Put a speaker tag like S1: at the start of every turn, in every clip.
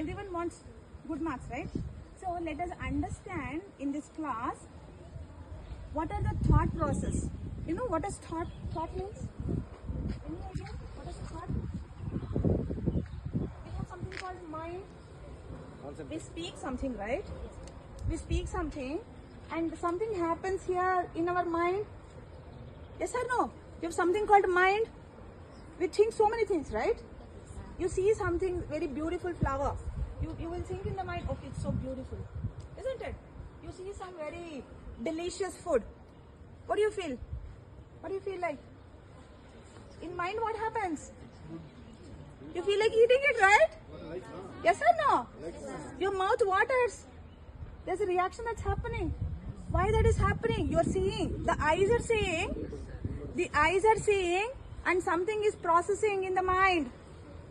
S1: everyone wants good marks, right? So let us understand in this class what are the thought process. You know what does thought means? Any idea? What is thought? We have something called mind. We speak something, right? We speak something and something happens here in our mind. Yes or no? You have something called mind. We think so many things, right? You see something very beautiful flower. You will think in the mind, okay, it's so beautiful. Isn't it? You see some very delicious food. What do you feel? What do you feel like? In mind, what happens? You feel like eating it, right? Yes or no? Your mouth waters. There's a reaction that's happening. Why that is happening? You are seeing. The eyes are seeing. The eyes are seeing and something is processing in the mind.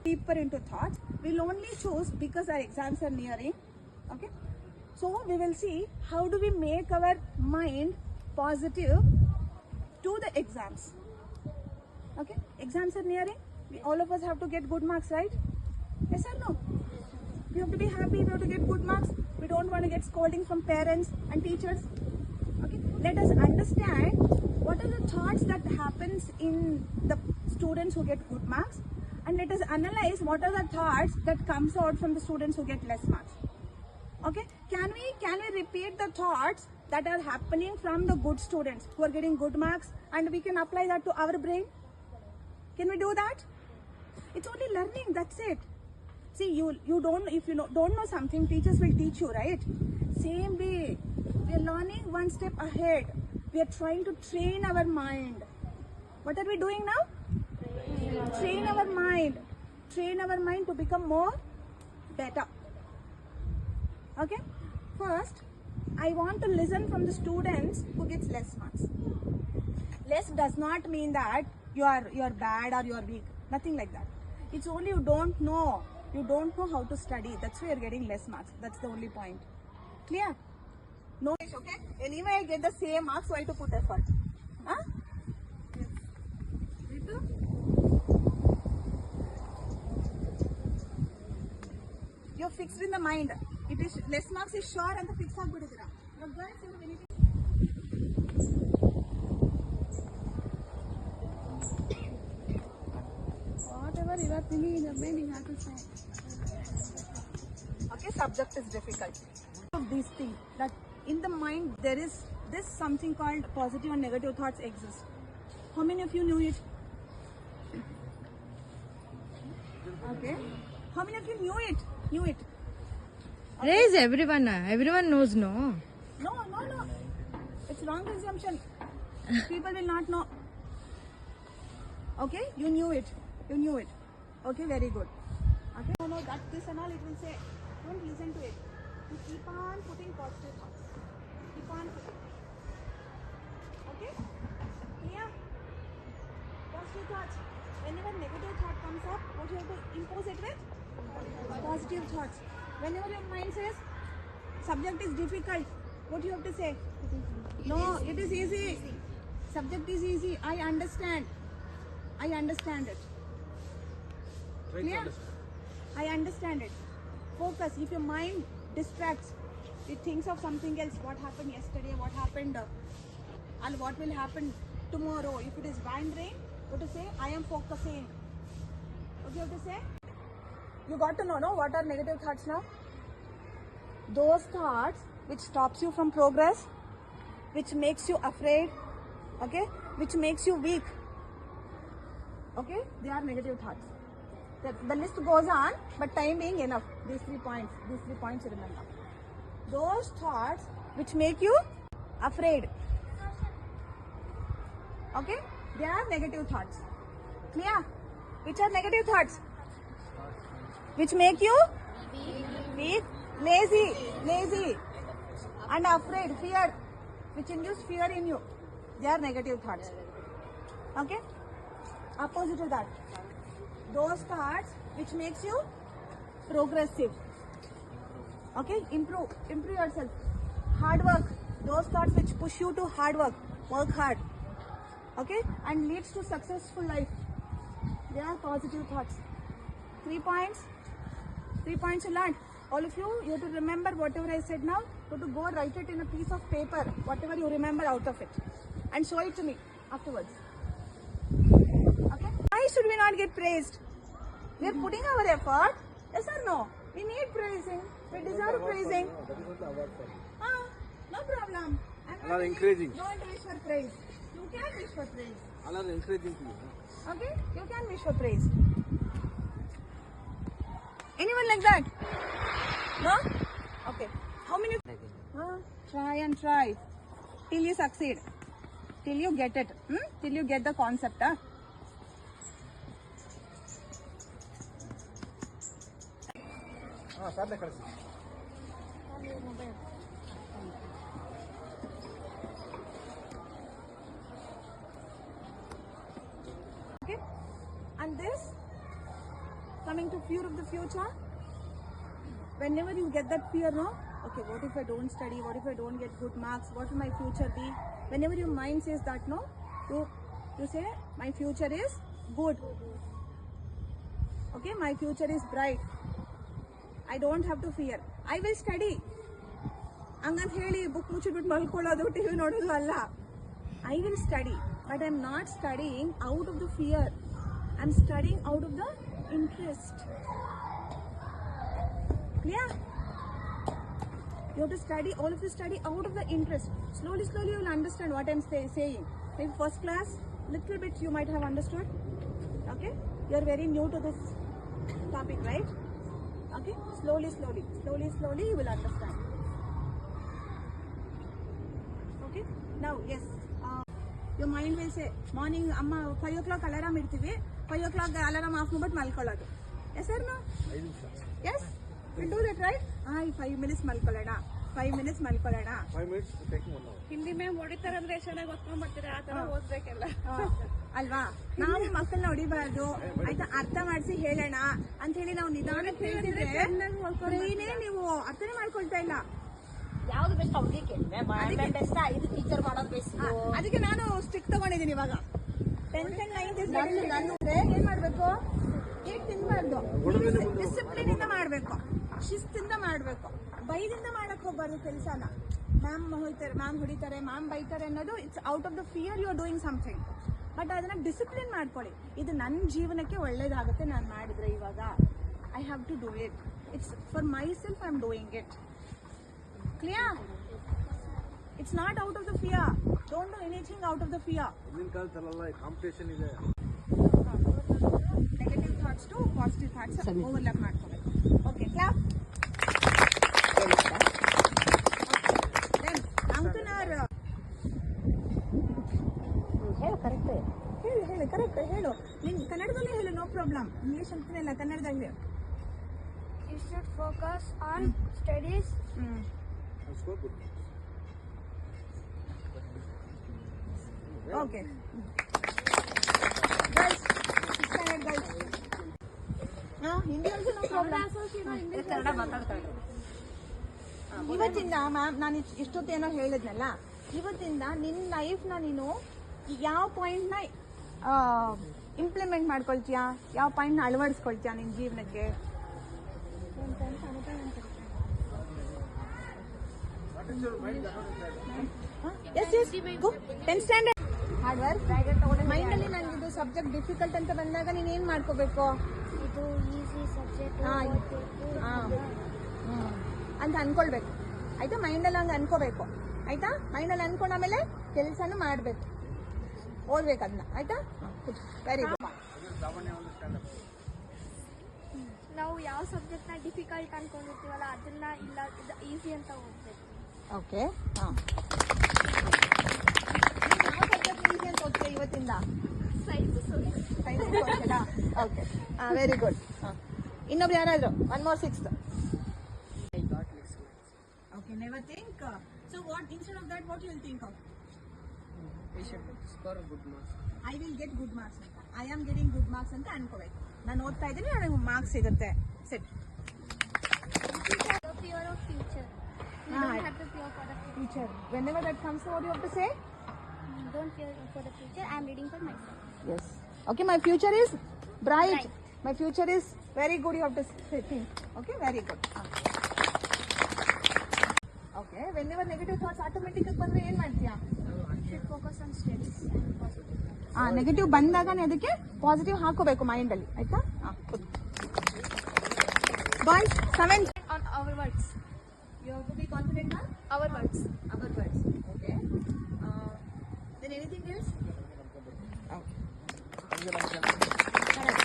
S1: Deeper into thoughts. We'll only choose because our exams are nearing. Okay? So we will see how do we make our mind positive to the exams. Okay? Exams are nearing. All of us have to get good marks, right? Yes or no? We have to be happy, we have to get good marks. We don't want to get scolding from parents and teachers. Okay? Let us understand what are the thoughts that happens in the students who get good marks, and let us analyze what are the thoughts that comes out from the students who get less marks. Okay? Can we repeat the thoughts that are happening from the good students who are getting good marks, and we can apply that to our brain? Can we do that? It's only learning, that's it. See, you don't, if you don't know something, teachers will teach you, right? Same way, we are learning one step ahead. We are trying to train our mind. What are we doing now? Train our mind. Train our mind to become more better. Okay? First, I want to listen from the students who gets less marks. Less does not mean that you are bad or you are weak. Nothing like that. It's only you don't know. You don't know how to study. That's why you're getting less marks. That's the only point. Clear? No, okay? Anyway, I get the same marks, so I have to put effort. Huh? Yes. Ritu? You're fixed in the mind. It is less marks is sure and the fixed are good. But guys, you have anything? Whatever you are thinking in your mind, you have to say. Okay, subject is difficult. Of these things that in the mind there is this something called positive and negative thoughts exist. How many of you knew it? Okay. How many of you knew it? Okay.
S2: Raise everyone. Everyone knows, no?
S1: No. It's wrong assumption. People will not know. Okay, you knew it. Okay, very good. Okay, no, that this and all it will say. Don't listen to it. You keep on putting positive thoughts. Keep on putting. Okay? Yeah. Positive thoughts. Whenever negative thought comes up, what you have to impose it with? Positive thoughts. Whenever your mind says subject is difficult, what you have to say? No, it is easy. Subject is easy. I understand it. Clear? I understand it. Focus. If your mind distracts, it thinks of something else. What happened yesterday? What happened? And what will happen tomorrow? If it is wandering, what to say? I am focusing. What you have to say? You got to know, no? What are negative thoughts now? Those thoughts which stops you from progress, which makes you afraid, okay? Which makes you weak. Okay? They are negative thoughts. The list goes on, but time being enough. These 3 points you remember. Those thoughts which make you afraid. Okay? They are negative thoughts. Clear? Which are negative thoughts? Which make you weak, lazy, and afraid, fear, which induce fear in you. They are negative thoughts. Okay? Opposite to that. Those thoughts which makes you progressive. Okay? Improve yourself. Hard work. Those thoughts which push you to hard work. Work hard. Okay? And leads to successful life. They are positive thoughts. 3 points. 3 points you learned. All of you, you have to remember whatever I said now. You have to go write it in a piece of paper, whatever you remember out of it, and show it to me afterwards. Okay? Why should we not get praised? We are putting our effort. Yes or no? We need praising. We deserve praising.
S3: That is what the award for.
S1: No problem. I'm
S3: Allah
S1: not
S3: encouraging.
S1: Don't wish for praise. You can wish for praise.
S3: Allah is encouraging to you.
S1: Okay? You can wish for praise. Anyone like that? No? Okay. How many? Try and try. Till you succeed. Till you get it. Till you get the concept.
S3: ಸಾಧನೆ ಕಳಿಸಿ.
S1: Okay? And this, coming to fear of the future, whenever you get that fear, no? Okay, what if I don't study? What if I don't get good marks? What will my future be? Whenever your mind says that, no? You say, my future is good. Okay, my future is bright. I don't have to fear. I will study. ಹಂಗಂತ ಹೇಳಿ book ಮುಚ್ಚಿಬಿಟ್ಟು ಮಲ್ಕೊಳ್ಳೋದು TV ನೋಡೋದು ಅಲ್ಲ. I will study, but I'm not studying out of the fear. I'm studying out of the interest. Clear? You have to study, all of you study out of the interest. Slowly you will understand what I'm saying. Maybe first class, little bit you might have understood. Okay? You are very new to this topic, right? Okay? Slowly you will understand. Okay? Now, yes. Your mind will say, morning, Amma, 5 o'clock alarm irtivi. 5 o'clock alarm off ಮಾಡ್ಬಿಟ್ಟು ಮಲ್ಕೊಳ್ಳೋದು. Yes or no?
S3: 5 ನಿಮಿಷ.
S1: Yes? We do that, right? 5 minutes ಮಲ್ಕೊಳ್ಳೋಣ. 5 minutes ಮಲ್ಕೊಳ್ಳೋಣ.
S3: 5 minutes taking 1 hour.
S4: Hindi ma'am ಹೊಡಿತಾರಂದ್ರೆ ಚೆನ್ನಾಗಿ ಓದ್ಕೊಂಡ್ಬರ್ತೀರ ಆ ತರ ಓದ್ಬೇಕಲ್ಲ
S1: ಅಲ್ವಾ? ನಾವು ಮಕ್ಕಳನ್ನ ಹೊಡಿಬಾರ್ದು, ಆಯ್ತಾ? ಅರ್ಥ ಮಾಡಿಸಿ ಹೇಳೋಣ ಅಂತ ಹೇಳಿ ನಾವು ನಿಧಾನಕ್ಕೆ ಹೇಳ್ತಿದ್ರೆ ಬ್ರೈನೇ ನೀವು ಅರ್ಥನೇ ಮಾಡ್ಕೊಳ್ತಾ ಇಲ್ಲ.
S4: ಯಾವ್ದು ಬೆಸ್ಟ್ ಅವ್ರಿಗೆ ಕೇಳಿದ್ರೆ ಬೆಸ್ಟ್ ಇದು ಟೀಚರ್ ಮಾಡೋದು ಬೆಸ್ಟ್.
S1: ಅದಕ್ಕೆ ನಾನು ಸ್ಟಿಕ್ ತಗೊಂಡಿದ್ದೀನಿ ಇವಾಗ. 10th and 9th ನಾನು ಏನ್ ಮಾಡ್ಬೇಕು? ಕೇಕ್ ತಿನ್ಬಾರ್ದು, ಡಿಸಿಪ್ಲಿನ್ ಇಂದ ಮಾಡ್ಬೇಕು, ಶಿಸ್ತಿಂದ ಮಾಡ್ಬೇಕು. ಬೈದಿಂದ ಮಾಡಕ್ ಹೋಗ್ಬಾರ್ದು ಕೆಲಸನ. ಮ್ಯಾಮ್ ಹೋಯ್ತಾರೆ, ಮ್ಯಾಮ್ ಹೊಡಿತಾರೆ, ಮ್ಯಾಮ್ ಬೈತಾರೆ ಅನ್ನೋದು it's out of the fear you are doing something. But ಅದನ್ನ ಡಿಸಿಪ್ಲಿನ್ ಮಾಡ್ಕೊಳ್ಳಿ. ಇದು ನನ್ನ ಜೀವನಕ್ಕೆ ಒಳ್ಳೇದಾಗುತ್ತೆ ನಾನು ಮಾಡಿದ್ರೆ. ಇವಾಗ I have to do it. It's for myself I am doing it. Clear? It's not out of the fear. Don't do anything out of the fear.
S3: ಹಿಂದಿನ ಕಾಲದಲ್ಲ ಕಾಂಪಿಟೇಷನ್ ಇದೆ.
S1: Negative thoughts to positive thoughts overlap ಮಾಡ್ಕೋಬೇಕು. Okay, clap. Then, Ankunar.
S4: ಹೇಳು correct
S1: ಹೇಳು correct. ನೀನು ಕನ್ನಡದಲ್ಲೇ ಹೇಳು, no problem. English ಅಂತಾನೆಲ್ಲ ಕನ್ನಡದಲ್ಲಿ ಹೇಳು.
S5: You should focus on studies.
S3: Score good.
S1: Okay. Girls, standard girls. Hindi also no problem.
S4: Kannada ಮಾತಾಡ್ತಾರೆ.
S1: ಇವತ್ತಿಂದ ಮ್ಯಾಮ್ ನಾನು ಇಷ್ಟೊತ್ತೇನೋ ಹೇಳಿದ್ನಲ್ಲ, ಇವತ್ತಿಂದ ನಿನ್ನ ಲೈಫ್ನ ನೀನು ಯಾವ ಪಾಯಿಂಟ್ನ ಇಂಪ್ಲಿಮೆಂಟ್ ಮಾಡ್ಕೊಳ್ತೀಯಾ, ಯಾವ ಪಾಯಿಂಟ್ನ ಅಳವಡಿಸ್ಕೊಳ್ತೀಯಾ ನಿನ್ನ ಜೀವನಕ್ಕೆ? Yes 10th standard hard work. ಮೈಂಡಲ್ಲಿ ನನಗೆ ಇದು ಸಬ್ಜೆಕ್ಟ್ ಡಿಫಿಕಲ್ಟ್ ಅಂತ ಬಂದಾಗ ನೀನು ಏನು ಮಾಡ್ಕೋಬೇಕು?
S5: ಇದು ಈಸಿ ಸಬ್ಜೆಕ್ಟ್
S1: ಅಂತ ಅನ್ಕೊಳ್ಬೇಕು, ಆಯ್ತಾ? ಮೈಂಡಲ್ಲಿ ಹಂಗೆ ಅನ್ಕೋಬೇಕು, ಆಯ್ತಾ? ಮೈಂಡಲ್ಲಿ ಅನ್ಕೊಂಡ ಆಮೇಲೆ ಕೆಲಸನೂ ಮಾಡಬೇಕು, ಓದ್ಬೇಕು ಅದನ್ನ, ಆಯ್ತಾ? Very good.
S5: ನಾವು ಯಾವ ಸಬ್ಜೆಕ್ಟ್ನ ಡಿಫಿಕಲ್ಟ್ ಅನ್ಕೊಂಡಿರ್ತೀವಲ್ಲ ಅದನ್ನ ಇಲ್ಲ ಇದು ಈಸಿ ಅಂತ ಓದ್ಬೇಕು.
S1: ಓಕೆ. ಹಾಂ, ಯಾವ ಸಬ್ಜೆಕ್ಟ್ ಈಸಿ ಅಂತ ಓದ್ತೀಯ ಇವತ್ತಿಂದ?
S5: Science
S1: okay, very good. ಇನ್ನೊಬ್ರು ಯಾರಾದ್ರು? 1 more 6th. Okay, never think. So what, instead of that, what you will think of?
S6: We should score good marks.
S1: I will get good marks ಅಂತ. I am getting good marks ಅಂತ ಅನ್ಕೋಬೇಕು. ನಾನು ಓದ್ತಾ ಇದ್ದೀನಿ, ನನಗೆ marks ಸಿಗುತ್ತೆ. ಸರಿ.
S5: The fear of future. You don't have to fear for the future.
S1: Future. Whenever that comes, what you have to say?
S5: Don't fear for the future. I am reading for myself.
S1: Yes. Okay, my future is bright. My future is very good. You have to think. Okay, very good. Okay, whenever negative thoughts automatically ಬಂದ್ರೆ ಏನ್ ಮಾಡ್ತೀಯಾ?
S5: should focus on studies and positive.
S1: Negative ಬಂದಾಗ ಅದಕ್ಕೆ positive ಹಾಕೋಬೇಕು mind ಅಲ್ಲಿ, ಆಯ್ತಾ? Boys 7
S5: On our words.
S1: you have to be confident on
S5: Our words.
S1: our words. Okay. Then anything else? Okay. Correct.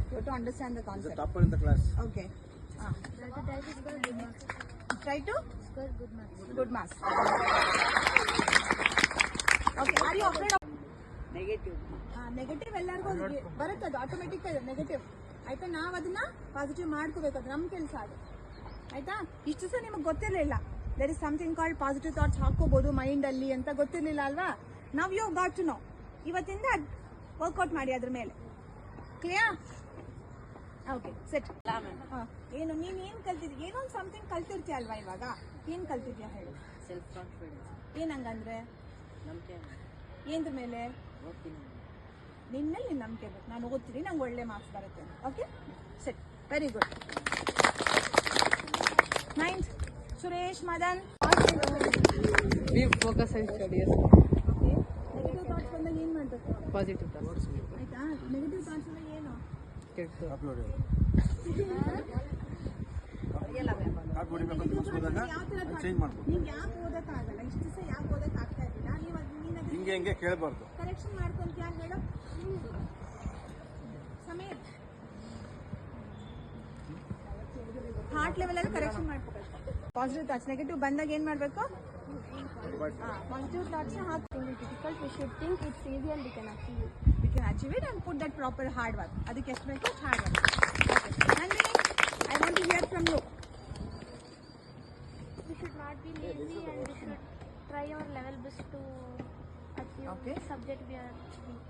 S1: You have to understand the
S3: He's the
S1: concept.
S3: topper in the class.
S1: Okay.
S5: Try to score good marks.
S1: Try to
S5: Score good marks.
S1: good marks. Okay. Are you afraid of negative? ಎಲ್ಲರಿಗೂ ಬರುತ್ತೆ, ಅದು automatic negative, ಆಯ್ತಾ? ನಾವು ಅದನ್ನ positive ಮಾಡ್ಕೋಬೇಕು, ಅದು ನಮ್ಮ ಕೆಲಸ ಅದು, ಆಯ್ತಾ? ಇಷ್ಟು ಸಹ ನಿಮಗೆ ಗೊತ್ತಿರಲಿಲ್ಲ there is something called positive thoughts ಹಾಕೋಬಹುದು ಮೈಂಡ್ ಅಲ್ಲಿ ಅಂತ ಗೊತ್ತಿರಲಿಲ್ಲ ಅಲ್ವಾ? ನಾವ್ ಯು ಗಾಟ್ ಟು ನೋ. ಇವತ್ತಿಂದ ವರ್ಕೌಟ್ ಮಾಡಿ ಅದ್ರ ಮೇಲೆ. ಕ್ಲಿಯರ್? Okay, set. ಏನು ನೀನ್ ಏನ್ ಕಲ್ತಿದ್ಯ? ಏನೋ ಒಂದು ಸಮಥಿಂಗ್ ಕಲ್ತಿರ್ತೀಯ ಅಲ್ವಾ ಇವಾಗ? ಏನ್ ಕಲ್ತಿದ್ಯಾ ಹೇಳು?
S6: ಸೆಲ್ಫ್ ಕಾನ್ಫಿಡೆನ್ಸ್
S1: ಏನಂಗಂದ್ರೆ
S6: ನಂಬಿಕೆ
S1: ಏನ್ರ ಮೇಲೆ?
S6: ಓದ್ತೀನಿ
S1: ನಿನ್ನಲ್ಲಿ ನಿನ್ನ ನಂಬಿಕೆ ಬೇಕು, ನಾನು ಓದ್ತೀನಿ, ನಂಗೆ ಒಳ್ಳೆ ಮಾರ್ಕ್ಸ್ ಬರುತ್ತೆ. Okay, set, very good. 9th Suresh, Madan.
S6: V focus on studies
S1: okay, negative thoughts ಬಂದಾಗ ಏನು ಮಾಡಬೇಕು?
S6: ಪಾಸಿಟಿವ್ ಥಾಟ್ಸ್
S1: ಆಯ್ತಾ? ನೆಗೆಟಿವ್ ಥಾಟ್ಸ್ ಅಂದ್ರೆ ಏನು?
S6: ಕೆಟ್ಟು
S3: Upload.
S1: ಯಾವ ಥರ
S3: ಚೇಂಜ್ ಮಾಡ್ಬೋದು.
S1: ನೀವು ಯಾಕೆ ಓದೋಕ್ಕಾಗಲ್ಲ? ಇಷ್ಟು ದಿವಸ ಯಾಕೆ ಓದೋಕ್ಕಾಗ್ತಾ ಇರಲಿಲ್ಲ? ನೀವು ನೀನು
S3: ಹಿಂಗೆ ಕೇಳಬಾರ್ದು.
S1: ಕರೆಕ್ಷನ್ ಮಾಡ್ಕೊಂತೀಯ ಹೇಳು ಸಮಯ. ಹಾರ್ಟ್ ಲೆವೆಲ್ ಅಲ್ಲಿ ಕರೆಕ್ಷನ್ ಮಾಡ್ಕೋಬೇಕು. Positive thoughts. ನೆಗೆಟಿವ್ ಬಂದಾಗ ಏನ್ ಮಾಡ್ಬೇಕು? Positive thoughts hockey
S5: Difficult, we should think it's easy and we can achieve it.
S1: we can achieve it and put that proper hard work. ಅದಕ್ಕೆ ಎಷ್ಟು ಬೇಕು? Hard work. Okay, Nandini, I want to hear from you.
S5: We should not be lazy and we should try our level best to achieve
S1: Okay.
S5: the subject we are weak.